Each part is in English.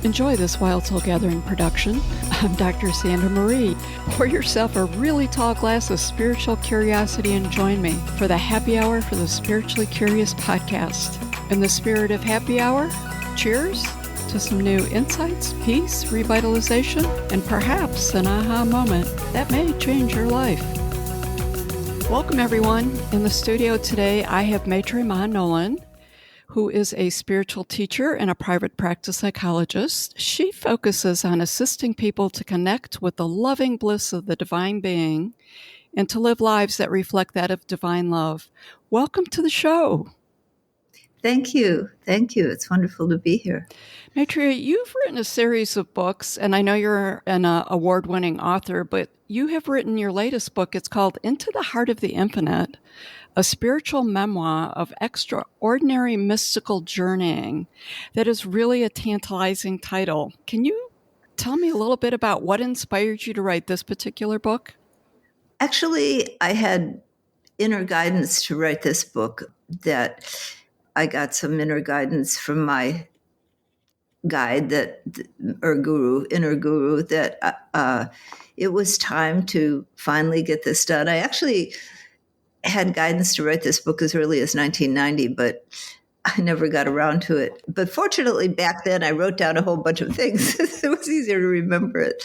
Enjoy this Wild Soul Gathering production. I'm Dr. Sandra Marie. Pour yourself a really tall glass of spiritual curiosity and join me for the Happy Hour for the Spiritually Curious podcast. In the spirit of happy hour, cheers to some new insights, peace, revitalization, and perhaps an aha moment that may change your life. Welcome, everyone. In the studio today, I have Maetreyii Ma Nolan, who is a spiritual teacher and a private practice psychologist. She focuses on assisting people to connect with the loving bliss of the divine being and to live lives that reflect that of divine love. Welcome to the show. Thank you. Thank you. It's wonderful to be here. Maetreyii, you've written a series of books, and I know you're an award-winning author, but you have written your latest book. It's called Into the Heart of the Infinite, a spiritual memoir of extraordinary mystical journeying. That is really a tantalizing title. Can you tell me a little bit about what inspired you to write this particular book? Actually, I had inner guidance to write this book. That I got some inner guidance from my guide inner guru, that it was time to finally get this done. I actually had guidance to write this book as early as 1990, but I never got around to it. But fortunately, back then, I wrote down a whole bunch of things. It was easier to remember it.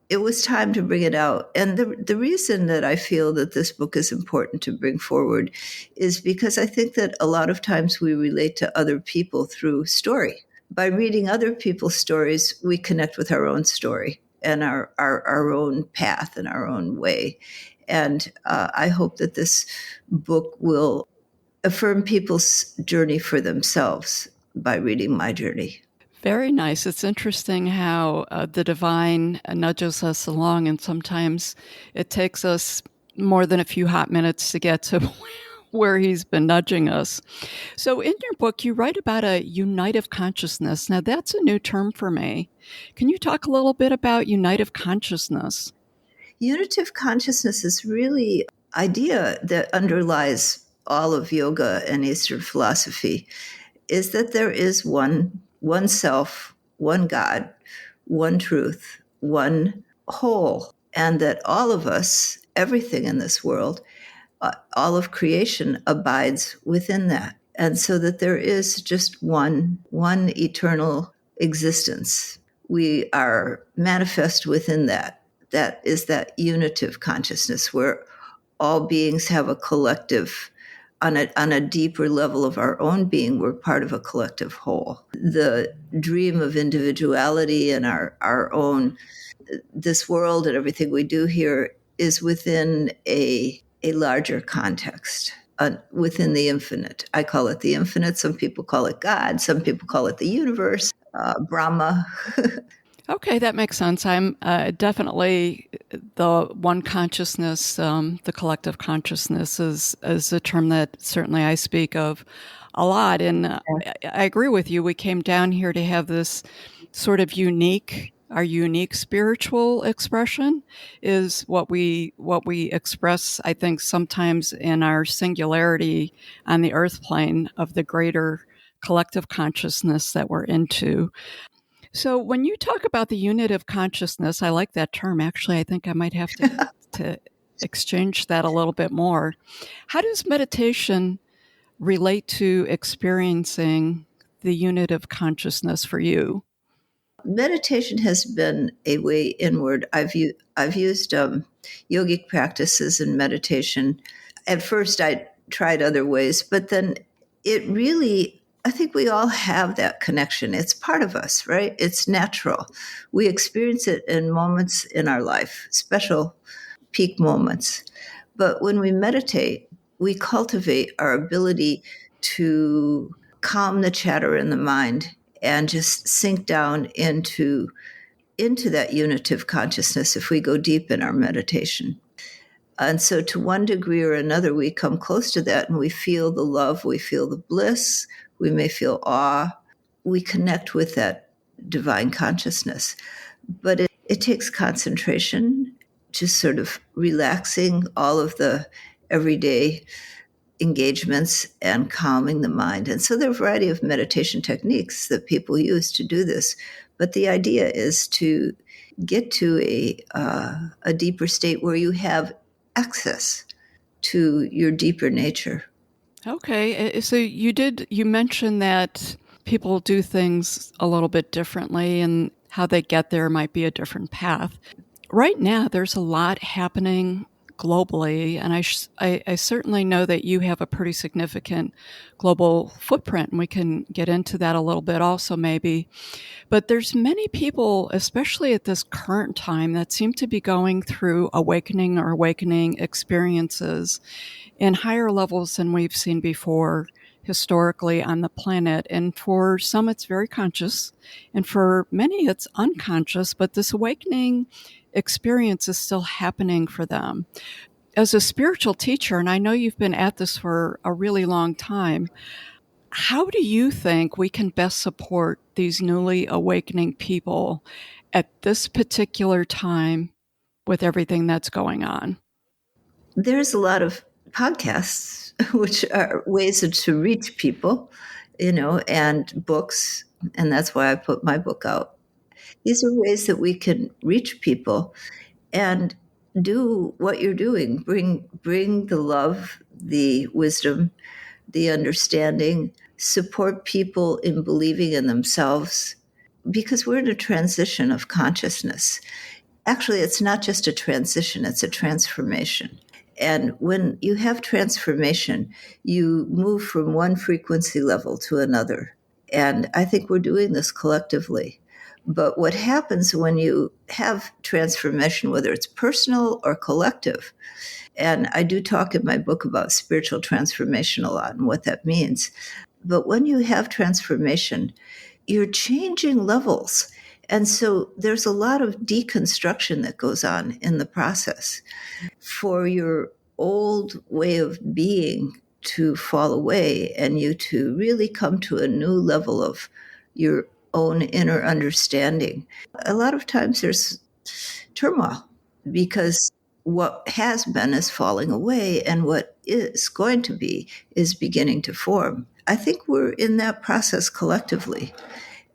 It was time to bring it out. And the reason that I feel that this book is important to bring forward is because I think that a lot of times we relate to other people through story. By reading other people's stories, we connect with our own story and our own path and our own way. And I hope that this book will affirm people's journey for themselves by reading my journey. Very nice. It's interesting how the divine nudges us along, and sometimes it takes us more than a few hot minutes to get to where he's been nudging us. So in your book, you write about a unitive consciousness. Now, that's a new term for me. Can you talk a little bit about unitive consciousness? Unitive consciousness is really an idea that underlies all of yoga and Eastern philosophy, is that there is one self, one God, one truth, one whole, and that all of us, everything in this world, all of creation abides within that. And so that there is just one eternal existence. We are manifest within that. That is that unitive consciousness where all beings have a collective, on a deeper level of our own being, we're part of a collective whole. The dream of individuality and our own, this world and everything we do here is within a larger context, within the infinite. I call it the infinite. Some people call it God. Some people call it the universe, Brahma. Okay, that makes sense. I'm definitely the one consciousness, the collective consciousness is a term that certainly I speak of a lot. And I agree with you. We came down here to have this sort of our unique spiritual expression is what we express, I think, sometimes in our singularity on the earth plane of the greater collective consciousness that we're into. So when you talk about the unit of consciousness, I like that term. Actually, I think I might have to exchange that a little bit more. How does meditation relate to experiencing the unit of consciousness for you? Meditation has been a way inward. I've used yogic practices and meditation. At first, I tried other ways, but then it really, I think we all have that connection. It's part of us, right? It's natural. We experience it in moments in our life, special peak moments. But when we meditate, we cultivate our ability to calm the chatter in the mind and just sink down into that unitive consciousness if we go deep in our meditation. And so to one degree or another, we come close to that and we feel the love, we feel the bliss, we may feel awe. We connect with that divine consciousness. But it takes concentration, just sort of relaxing all of the everyday engagements and calming the mind. And so there are a variety of meditation techniques that people use to do this. But the idea is to get to a deeper state where you have access to your deeper nature. Okay, so you mentioned that people do things a little bit differently and how they get there might be a different path. Right now, there's a lot happening globally, and I certainly know that you have a pretty significant global footprint, and we can get into that a little bit also maybe. But there's many people, especially at this current time, that seem to be going through awakening experiences in higher levels than we've seen before historically on the planet. And for some, it's very conscious, and for many, it's unconscious, but this awakening experience is still happening for them. As a spiritual teacher, and I know you've been at this for a really long time, how do you think we can best support these newly awakening people at this particular time with everything that's going on? There's a lot of podcasts, which are ways to reach people, and books. And that's why I put my book out. These are ways that we can reach people and do what you're doing. Bring the love, the wisdom, the understanding, support people in believing in themselves, because we're in a transition of consciousness. Actually, it's not just a transition, it's a transformation. And when you have transformation, you move from one frequency level to another. And I think we're doing this collectively. But what happens when you have transformation, whether it's personal or collective, and I do talk in my book about spiritual transformation a lot and what that means. But when you have transformation, you're changing levels. And so there's a lot of deconstruction that goes on in the process for your old way of being to fall away and you to really come to a new level of your own inner understanding. A lot of times there's turmoil because what has been is falling away and what is going to be is beginning to form. I think we're in that process collectively.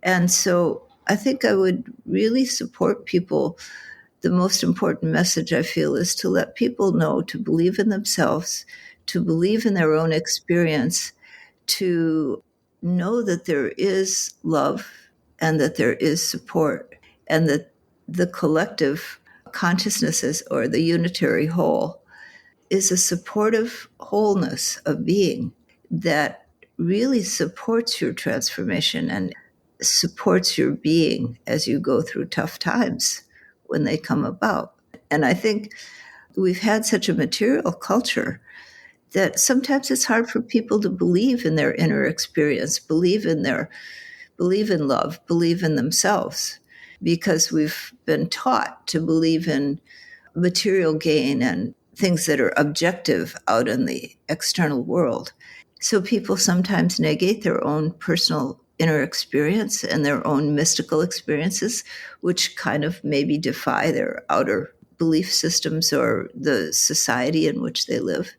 And so I think I would really support people. The most important message I feel is to let people know to believe in themselves, to believe in their own experience, to know that there is love and that there is support, and that the collective consciousnesses or the unitary whole is a supportive wholeness of being that really supports your transformation and supports your being as you go through tough times when they come about. And I think we've had such a material culture that sometimes it's hard for people to believe in their inner experience, believe in love, believe in themselves, because we've been taught to believe in material gain and things that are objective out in the external world. So people sometimes negate their own personal inner experience and their own mystical experiences, which kind of maybe defy their outer belief systems or the society in which they live.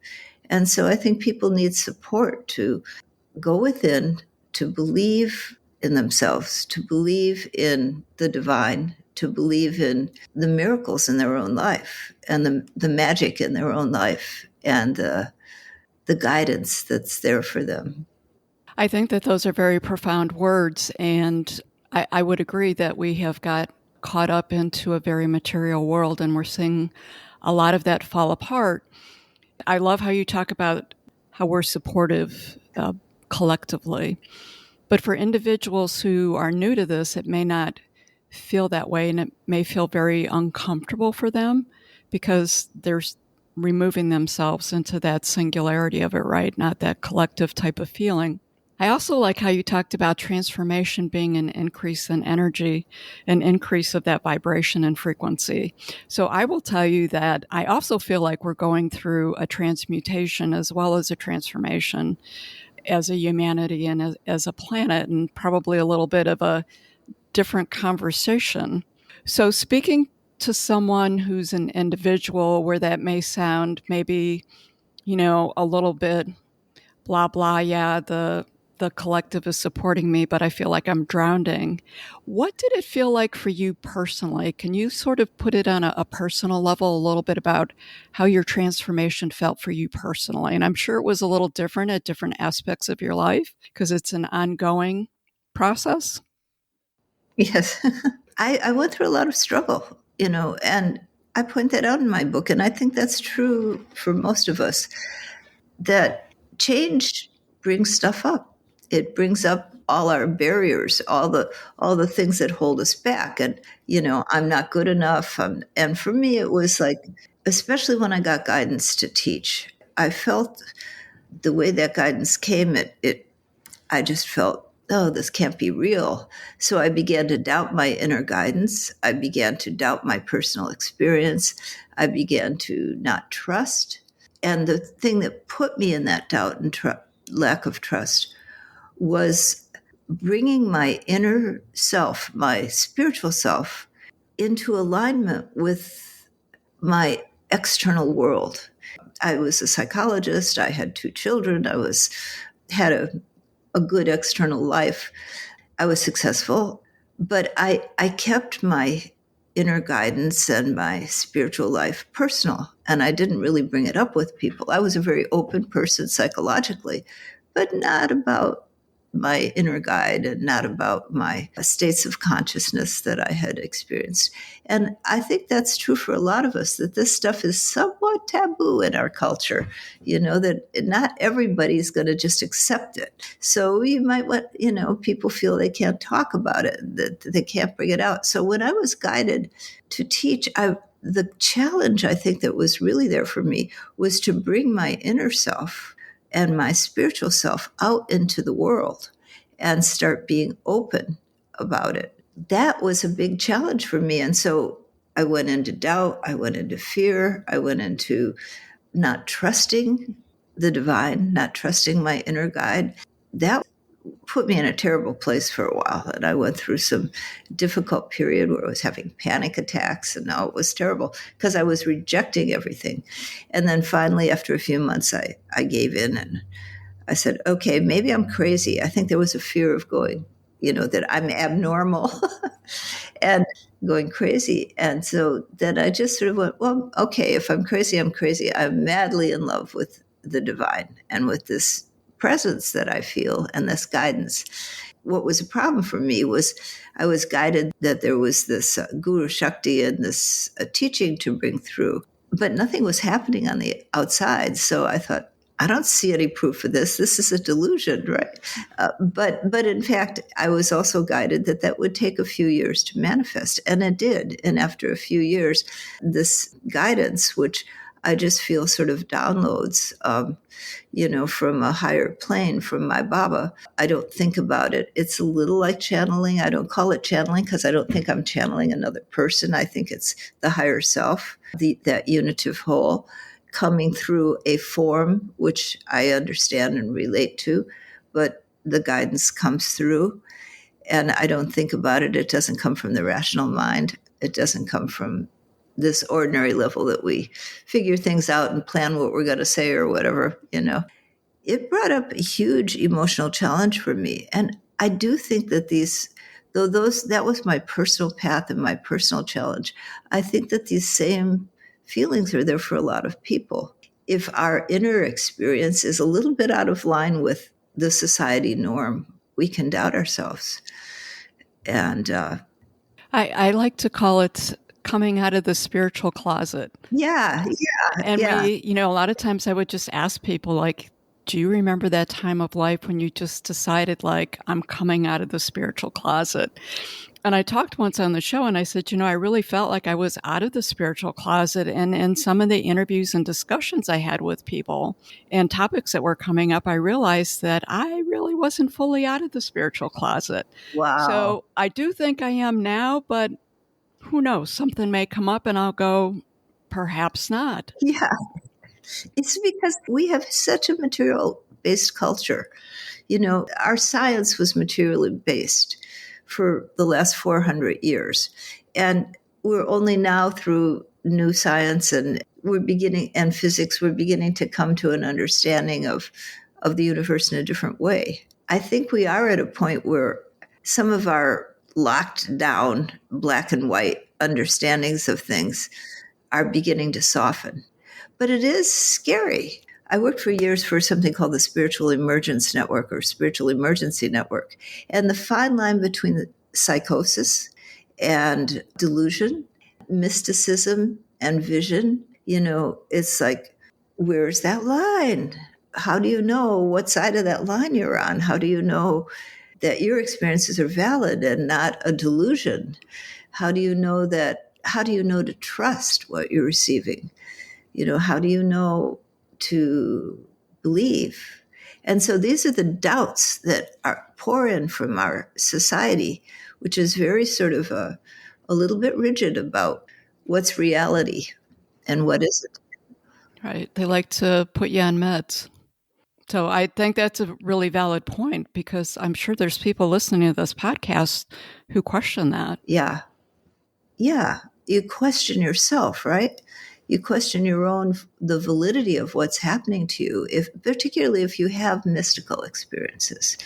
And so I think people need support to go within, to believe in themselves, to believe in the divine, to believe in the miracles in their own life and the magic in their own life and the guidance that's there for them. I think that those are very profound words, and I would agree that we have got caught up into a very material world, and we're seeing a lot of that fall apart. I love how you talk about how we're supportive collectively. But for individuals who are new to this, it may not feel that way, and it may feel very uncomfortable for them because they're removing themselves into that singularity of it, right? Not that collective type of feeling. I also like how you talked about transformation being an increase in energy, an increase of that vibration and frequency. So I will tell you that I also feel like we're going through a transmutation as well as a transformation as a humanity and as a planet, and probably a little bit of a different conversation. So speaking to someone who's an individual where that may sound maybe, a little bit blah, blah, yeah, the collective is supporting me, but I feel like I'm drowning. What did it feel like for you personally? Can you sort of put it on a personal level, a little bit about how your transformation felt for you personally? And I'm sure it was a little different at different aspects of your life because it's an ongoing process. Yes. I went through a lot of struggle, and I point that out in my book. And I think that's true for most of us, that change brings stuff up. It brings up all our barriers, all the things that hold us back. And, I'm not good enough. And for me, it was like, especially when I got guidance to teach, I felt the way that guidance came, I just felt, oh, this can't be real. So I began to doubt my inner guidance. I began to doubt my personal experience. I began to not trust. And the thing that put me in that doubt and lack of trust was bringing my inner self, my spiritual self, into alignment with my external world. I was a psychologist. I had two children. Had a good external life. I was successful, but I kept my inner guidance and my spiritual life personal, and I didn't really bring it up with people. I was a very open person psychologically, but not about my inner guide and not about my states of consciousness that I had experienced. And I think that's true for a lot of us, that this stuff is somewhat taboo in our culture, that not everybody's going to just accept it. So you might want, people feel they can't talk about it, that they can't bring it out. So when I was guided to teach, the challenge I think that was really there for me was to bring my inner self and my spiritual self out into the world and start being open about it. That was a big challenge for me. And so I went into doubt, I went into fear, I went into not trusting the divine, not trusting my inner guide. That put me in a terrible place for a while. And I went through some difficult period where I was having panic attacks, and now it was terrible because I was rejecting everything. And then finally, after a few months, I gave in and I said, okay, maybe I'm crazy. I think there was a fear of going, that I'm abnormal and going crazy. And so then I just sort of went, well, okay, if I'm crazy, I'm crazy. I'm madly in love with the divine and with this presence that I feel and this guidance. What was a problem for me was I was guided that there was this Guru Shakti and this teaching to bring through, but nothing was happening on the outside. So I thought, I don't see any proof of this. This is a delusion, right? But in fact, I was also guided that would take a few years to manifest, and it did. And after a few years, this guidance, which I just feel sort of downloads, from a higher plane, from my Baba. I don't think about it. It's a little like channeling. I don't call it channeling because I don't think I'm channeling another person. I think it's the higher self, that unitive whole, coming through a form which I understand and relate to, but the guidance comes through, and I don't think about it. It doesn't come from the rational mind. It doesn't come from this ordinary level that we figure things out and plan what we're going to say or whatever. It brought up a huge emotional challenge for me. And I do think that that was my personal path and my personal challenge, I think that these same feelings are there for a lot of people. If our inner experience is a little bit out of line with the society norm, we can doubt ourselves. And I like to call it coming out of the spiritual closet. yeah, And yeah. a lot of times I would just ask people, like, do you remember that time of life when you just decided, like, I'm coming out of the spiritual closet? And I talked once on the show and I said, I really felt like I was out of the spiritual closet. And in some of the interviews and discussions I had with people and topics that were coming up, I realized that I really wasn't fully out of the spiritual closet. Wow. So I do think I am now, but who knows? Something may come up and I'll go, perhaps not. Yeah. It's because we have such a material based culture. Our science was materially based for the last 400 years. And we're only now through new science and physics, we're beginning to come to an understanding of of the universe in a different way. I think we are at a point where some of our locked down black and white understandings of things are beginning to soften. But it is scary. I worked for years for something called the Spiritual Emergence Network or Spiritual Emergency Network. And the fine line between the psychosis and delusion, mysticism and vision, it's like, where's that line? How do you know what side of that line you're on? How do you know that your experiences are valid and not a delusion? How do you know to trust what you're receiving? How do you know to believe? And so these are the doubts that pour in from our society, which is very sort of a little bit rigid about what's reality and what isn't. Right. They like to put you on meds. So I think that's a really valid point because I'm sure there's people listening to this podcast who question that. Yeah. Yeah. You question yourself, right? You question the validity of what's happening to you, particularly if you have mystical experiences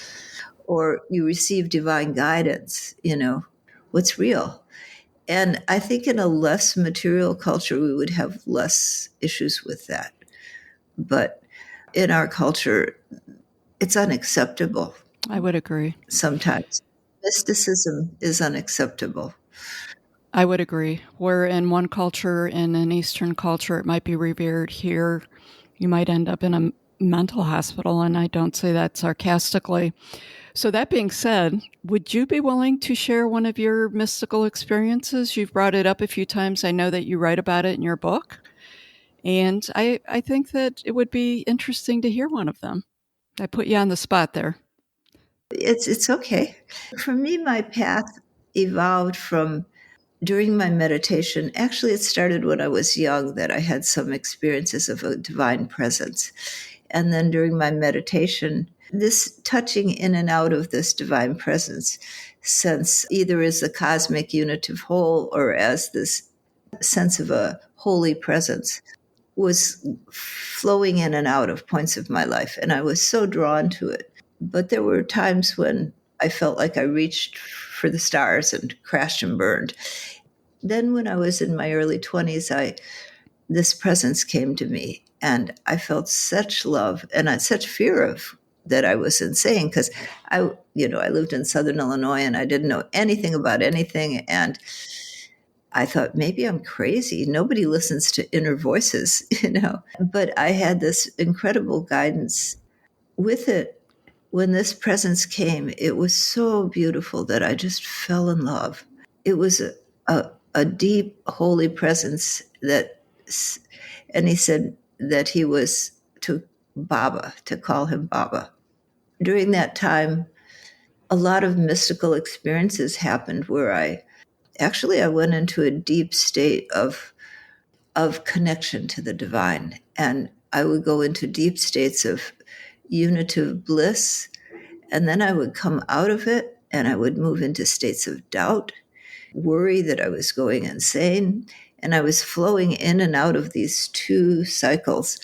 or you receive divine guidance, what's real. And I think in a less material culture, we would have less issues with that. But in our culture, it's unacceptable. I would agree. Sometimes mysticism is unacceptable. I would agree. Where in one culture, in an Eastern culture, it might be revered. Here, you might end up in a mental hospital, and I don't say that sarcastically. So that being said, would you be willing to share one of your mystical experiences? You've brought it up a few times. I know that you write about it in your book. And I think that it would be interesting to hear one of them. I put you on the spot there. It's okay. For me, my path evolved from during my meditation. Actually, it started when I was young that I had some experiences of a divine presence. And then during my meditation, this touching in and out of this divine presence sense, either as the cosmic unitive whole or as this sense of a holy presence, was flowing in and out of points of my life. And I was so drawn to it. But there were times when I felt like I reached for the stars and crashed and burned. Then when I was in my early 20s, this presence came to me and I felt such love and such fear of that I was insane because I lived in Southern Illinois and I didn't know anything about anything. And I thought maybe I'm crazy. Nobody listens to inner voices, But I had this incredible guidance with it. When this presence came, it was so beautiful that I just fell in love. It was a deep, holy presence and he said that he was to Baba, to call him Baba. During that time, a lot of mystical experiences happened where I went into a deep state of connection to the divine. And I would go into deep states of unitive bliss. And then I would come out of it and I would move into states of doubt, worry that I was going insane. And I was flowing in and out of these two cycles,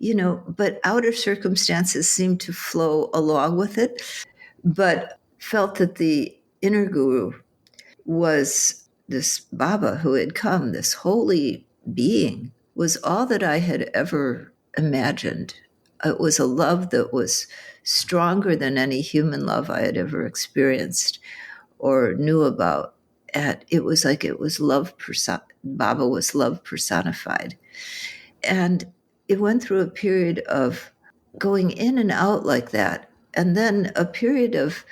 but outer circumstances seemed to flow along with it, but felt that the inner guru was this Baba who had come, this holy being, was all that I had ever imagined. It was a love that was stronger than any human love I had ever experienced or knew about. And it was like it was love. Baba was love personified. And it went through a period of going in and out like that. And then a period of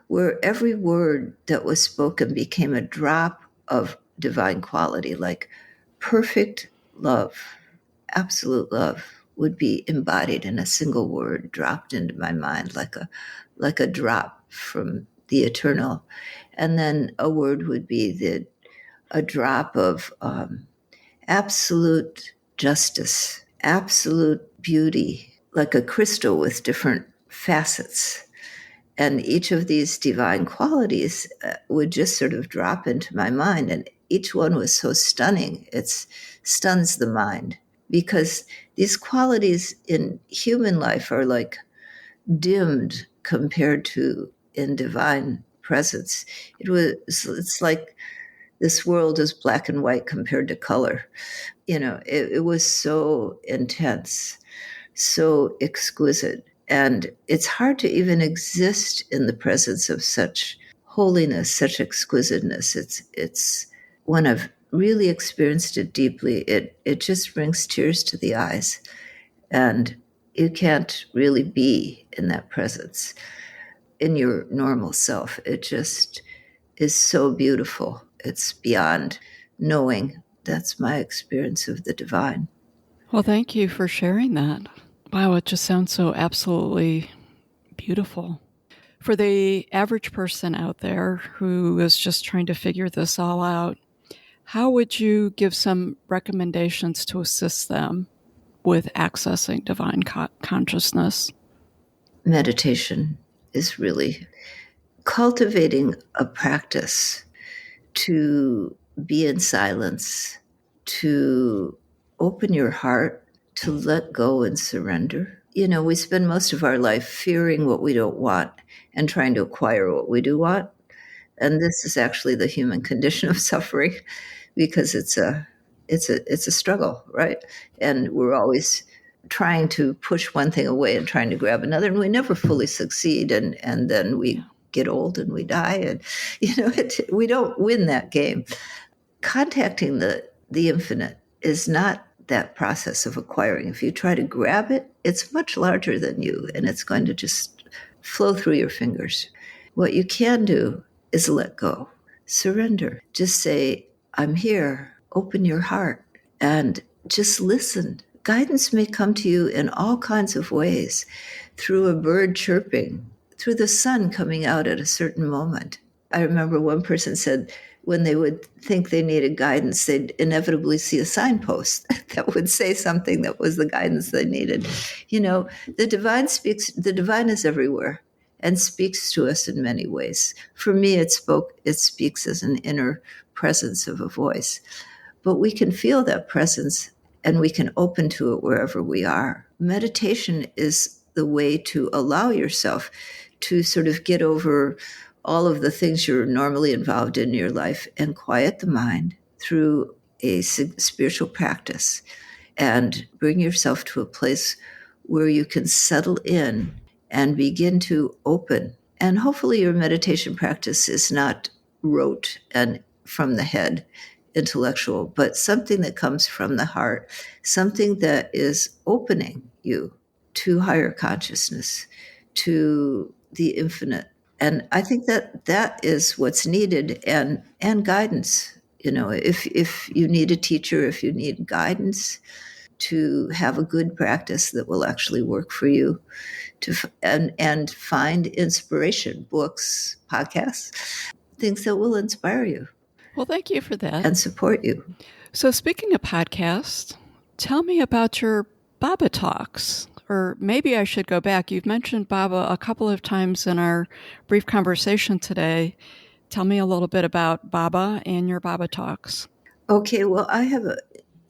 where every word that was spoken became a drop of divine quality, like perfect love, absolute love would be embodied in a single word dropped into my mind like a drop from the eternal. And then a word would be a drop of absolute justice, absolute beauty, like a crystal with different facets. And each of these divine qualities would just sort of drop into my mind. And each one was so stunning. It stuns the mind because these qualities in human life are like dimmed compared to in divine presence. It's like this world is black and white compared to color. It was so intense, so exquisite. And it's hard to even exist in the presence of such holiness, such exquisiteness. It's when I've really experienced it deeply, it just brings tears to the eyes. And you can't really be in that presence in your normal self. It just is so beautiful. It's beyond knowing. That's my experience of the divine. Well, thank you for sharing that. Wow, it just sounds so absolutely beautiful. For the average person out there who is just trying to figure this all out, how would you give some recommendations to assist them with accessing divine consciousness? Meditation is really cultivating a practice to be in silence, to open your heart, to let go and surrender. We spend most of our life fearing what we don't want and trying to acquire what we do want. And this is actually the human condition of suffering, because it's a struggle, right? And we're always trying to push one thing away and trying to grab another, and we never fully succeed. And then we get old and we die, and we don't win that game. Contacting the infinite is not that process of acquiring. If you try to grab it, it's much larger than you, and it's going to just flow through your fingers. What you can do is let go, surrender. Just say, I'm here. Open your heart and just listen. Guidance may come to you in all kinds of ways, through a bird chirping, through the sun coming out at a certain moment. I remember one person said when they would think they needed guidance, they'd inevitably see a signpost that would say something that was the guidance they needed. The divine is everywhere and speaks to us in many ways. For me, it speaks as an inner presence of a voice. But we can feel that presence and we can open to it wherever we are. Meditation is the way to allow yourself to sort of get over all of the things you're normally involved in your life and quiet the mind through a spiritual practice and bring yourself to a place where you can settle in and begin to open. And hopefully your meditation practice is not rote and from the head, intellectual, but something that comes from the heart, something that is opening you to higher consciousness, to the infinite. And I think that is what's needed, and guidance. If you need a teacher, if you need guidance, to have a good practice that will actually work for you, and find inspiration, books, podcasts, things that will inspire you. Well, thank you for that. And support you. So, speaking of podcasts, tell me about your Baba Talks. Or maybe I should go back. You've mentioned Baba a couple of times in our brief conversation today. Tell me a little bit about Baba and your Baba Talks. Okay, well, I have an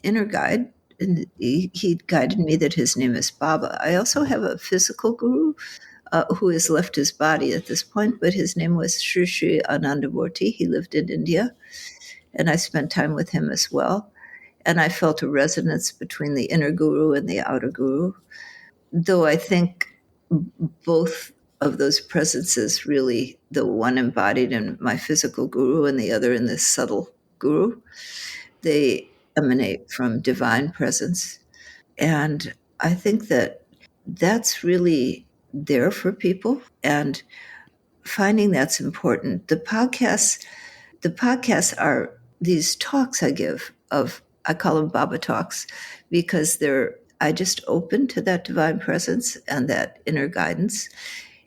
inner guide, and he guided me that his name is Baba. I also have a physical guru who has left his body at this point, but his name was Sri Sri Anandamurti. He lived in India, and I spent time with him as well. And I felt a resonance between the inner guru and the outer guru, though I think both of those presences, really, the one embodied in my physical guru and the other in this subtle guru, they emanate from divine presence. And I think that that's really there for people, and finding that's important. The podcasts are these talks I give I call them Baba Talks, because I just open to that divine presence and that inner guidance,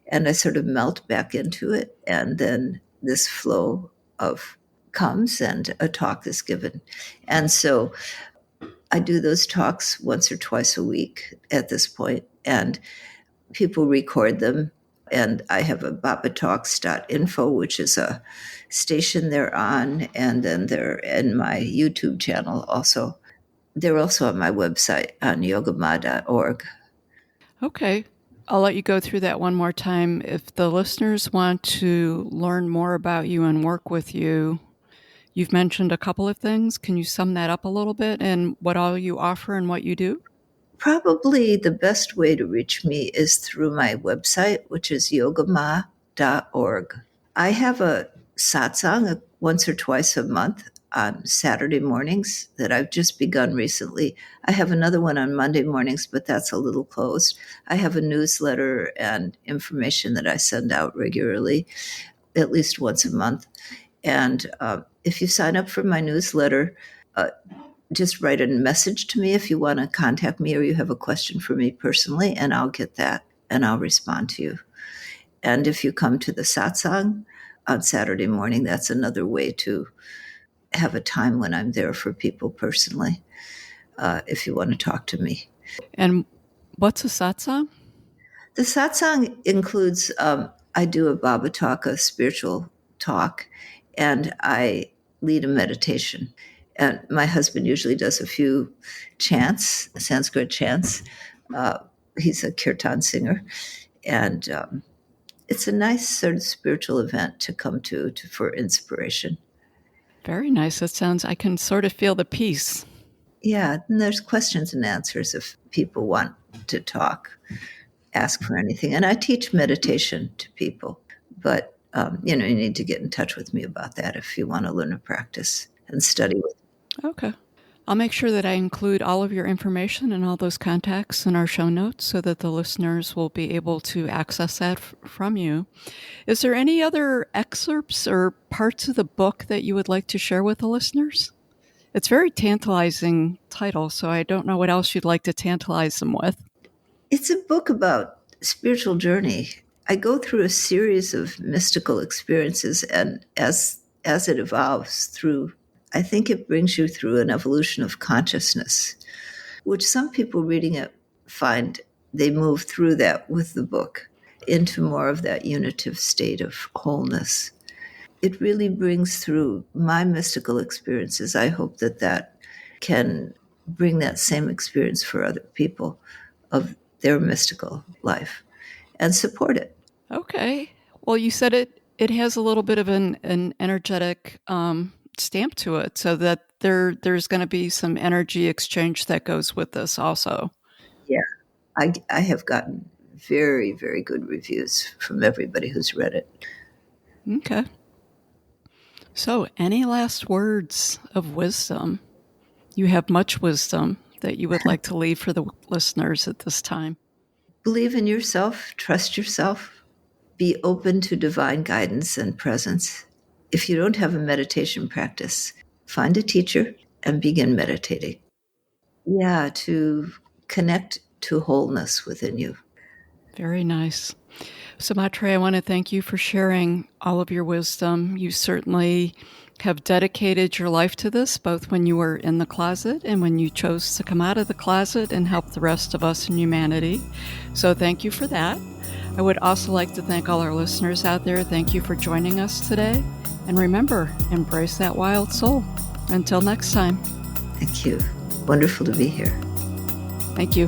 and I sort of melt back into it, and then this flow of comes and a talk is given. And so I do those talks once or twice a week at this point, and people record them. And I have a babatalks.info, which is a station they're on, and then they're in my YouTube channel also. They're also on my website on yogama.org. Okay. I'll let you go through that one more time. If the listeners want to learn more about you and work with you, you've mentioned a couple of things. Can you sum that up a little bit and what all you offer and what you do? Probably the best way to reach me is through my website, which is yogama.org. I have a satsang once or twice a month on Saturday mornings that I've just begun recently. I have another one on Monday mornings, but that's a little closed. I have a newsletter and information that I send out regularly, at least once a month. And if you sign up for my newsletter, just write a message to me if you want to contact me or you have a question for me personally, and I'll get that and I'll respond to you. And if you come to the satsang on Saturday morning, that's another way to have a time when I'm there for people personally, if you want to talk to me. And what's a satsang? The satsang includes, I do a Baba talk, a spiritual talk, and I lead a meditation. And my husband usually does a few chants, Sanskrit chants. He's a kirtan singer. And it's a nice sort of spiritual event to come to for inspiration. Very nice. That sounds, I can sort of feel the peace. Yeah, and there's questions and answers if people want to talk, ask for anything. And I teach meditation to people. But, you need to get in touch with me about that if you want to learn a practice and study with me. Okay. I'll make sure that I include all of your information and all those contacts in our show notes so that the listeners will be able to access that from you. Is there any other excerpts or parts of the book that you would like to share with the listeners? It's a very tantalizing title, so I don't know what else you'd like to tantalize them with. It's a book about spiritual journey. I go through a series of mystical experiences, and as it evolves through, I think it brings you through an evolution of consciousness, which some people reading it find they move through that with the book into more of that unitive state of wholeness. It really brings through my mystical experiences. I hope that can bring that same experience for other people of their mystical life and support it. Okay. Well, you said it has a little bit of an energetic stamp to it, so that there's going to be some energy exchange that goes with this also. Yeah, I have gotten very, very good reviews from everybody who's read it. Okay. So, any last words of wisdom? You have much wisdom that you would like to leave for the listeners at this time. Believe in yourself, trust yourself, be open to divine guidance and presence. If you don't have a meditation practice, find a teacher and begin meditating. Yeah, to connect to wholeness within you. Very nice. So, Maetreyii, I want to thank you for sharing all of your wisdom. You certainly have dedicated your life to this, both when you were in the closet and when you chose to come out of the closet and help the rest of us in humanity. So thank you for that. I would also like to thank all our listeners out there. Thank you for joining us today. And remember, embrace that wild soul. Until next time. Thank you. Wonderful to be here. Thank you.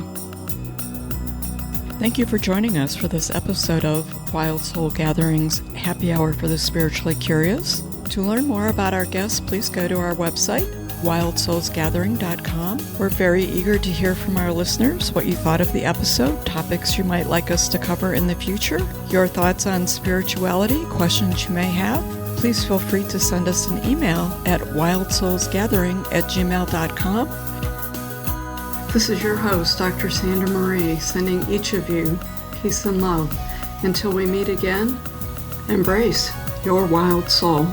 Thank you for joining us for this episode of Wild Soul Gatherings Happy Hour for the Spiritually Curious. To learn more about our guests, please go to our website, wildsoulsgathering.com. We're very eager to hear from our listeners what you thought of the episode, topics you might like us to cover in the future, your thoughts on spirituality, questions you may have. Please feel free to send us an email at wildsoulsgathering@gmail.com. This is your host, Dr. Sandra Marie, sending each of you peace and love. Until we meet again, embrace your wild soul.